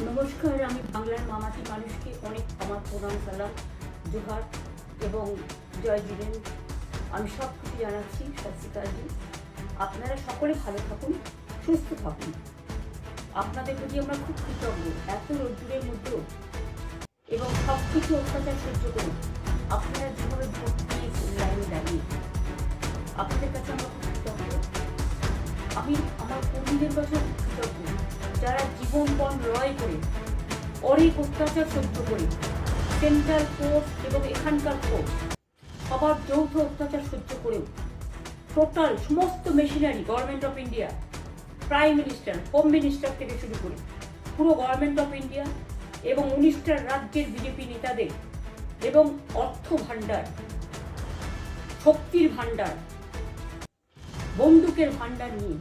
নমস্কার, আমি বাংলার মামাটি মানুষকে অনেক আমার প্রণাম, সালাম, জোহার এবং জয় জিনেন। আমি সব কিছু জানাচ্ছি। সত শ্রীকালজি, আপনারা সকলে ভালো থাকুন, সুস্থ থাকুন। আপনাদের প্রতি আমরা খুব কৃতজ্ঞ। এত রোদ্দুরের মধ্যেও এবং সব কিছু অত্যাচার সহ্য করে আপনারা যেভাবে ভোট দিয়েছেন লাইনে দাঁড়িয়ে, আপনাদের কাছে আমরা খুব কৃতজ্ঞ। আমি আমার কর্মীদের কাছেও কৃতজ্ঞ, যারা জীবনপণ লড়াই করে অনেক অত্যাচার সহ্য করে সেন্ট্রাল ফোর্স এবং এখানকার ফোর্স সবার যৌথ অত্যাচার সহ্য করেও টোটাল সমস্ত machinery government of India, prime minister, home minister থেকে শুরু করে পুরো গভর্নমেন্ট অফ ইন্ডিয়া এবং 19টা রাজ্যের বিজেপি নেতাদের এবং অর্থ ভাণ্ডার, শক্তির ভাণ্ডার, বন্দুকের ভাণ্ডার নিয়ে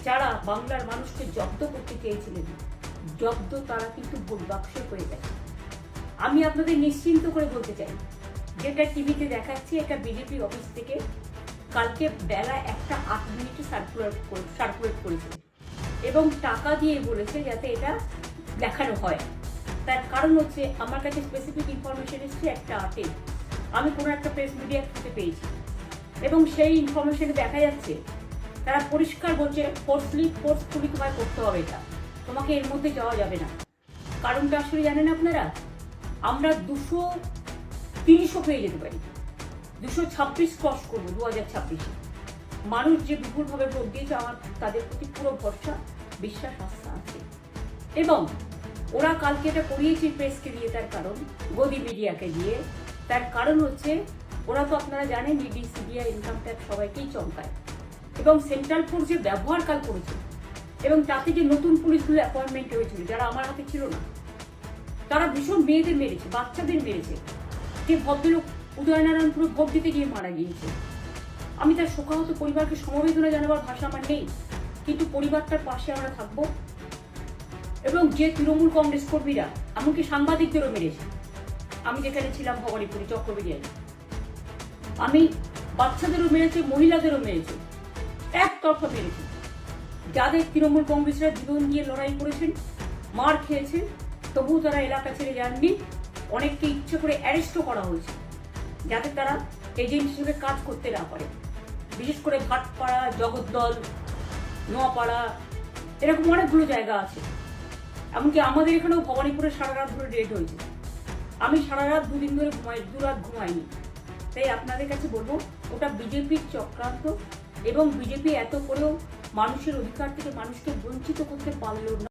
যারা বাংলার মানুষকে জব্দ করতে চেয়েছিলেন, জব্দ তারা কিন্তু ভোট বাক্সে করে গেছে। আমি আপনাদের নিশ্চিন্ত করে বলতে চাই, যেটা টিভিতে দেখাচ্ছি এটা বিজেপি অফিস থেকে কালকে বেলা 1:08 সার্কুলেট করেছে এবং টাকা দিয়ে বলেছে যাতে এটা দেখানো হয়। তার কারণ হচ্ছে আমার কাছে স্পেসিফিক ইনফরমেশন এসছে 1:08 আমি কোনো একটা প্রেস মিডিয়া থেকে পেয়েছি এবং সেই ইনফরমেশনে দেখা যাচ্ছে তারা পরিষ্কার বলছে ফোর্সফুলি তোমায় করতে হবে, এটা তোমাকে এর মধ্যে যাওয়া যাবে না। কারণটা আসলে জানেন আপনারা, আমরা 200-300 পেয়ে যেতে পারি, 226 ক্রস করবো 2026-এ। মানুষ যে বিপুলভাবে ভোট দিয়েছে, আমার তাদের প্রতি পুরো ভরসা, বিশ্বাস, আস্থা আছে। এবং ওরা কালকে এটা করিয়েছে প্রেসকে দিয়ে, তার কারণ গদি মিডিয়াকে দিয়ে। তার কারণ হচ্ছে ওরা তো আপনারা জানেন ইডি, সিবিআই, ইনকাম ট্যাক্স সবাইকেই চমকায় এবং সেন্ট্রাল ফোর্স যে ব্যবহার কাল করেছে এবং তাতে যে নতুন পুলিশগুলো অ্যাপয়েন্টমেন্ট হয়েছিল যারা আমার হাতে ছিল না, তারা ভীষণ মেয়েদের মেরেছে, বাচ্চাদের মেরেছে। যে ভদ্রলোক উদয়নারায়ণপুরে ভোট দিতে গিয়ে মারা গিয়েছে, আমি তার শোকাহত পরিবারকে সমবেদনা জানাবার ভাষা আমার নেই, কিন্তু পরিবারটার পাশে আমরা থাকবো। এবং যে তৃণমূল কংগ্রেস কর্মীরা এমনকি সাংবাদিকদেরও মেরেছে, আমি যেখানে ছিলাম ভবানীপুরে চক্রবেরিয়ায়, আমি বাচ্চাদেরও মেরেছে, মহিলাদেরও মেরেছে, একতরফা মেরেছে। যাদের তৃণমূল কংগ্রেসরা জীবন দিয়ে লড়াই করেছেন, মার খেয়েছেন, তবুও তারা এলাকা ছেড়ে যাননি। অনেককে ইচ্ছে করে অ্যারেস্টও করা হয়েছে যাতে তারা এজেন্ট হিসেবে কাজ করতে না পারে। বিশেষ করে ভাটপাড়া, জগদ্দল, নোয়াপাড়া, এরকম অনেকগুলো জায়গা আছে। এমনকি আমাদের এখানেও ভবানীপুরে সারা রাত ধরে রেড হয়েছে। আমি সারা রাত 2 দিন ধরে দুরাত ঘুমাইনি। তাই আপনাদের কাছে বলবো, ওটা বিজেপির চক্রান্ত এবং বিজেপি এত করেও মানুষের অধিকার থেকে মানুষকে বঞ্চিত করতে পারল না।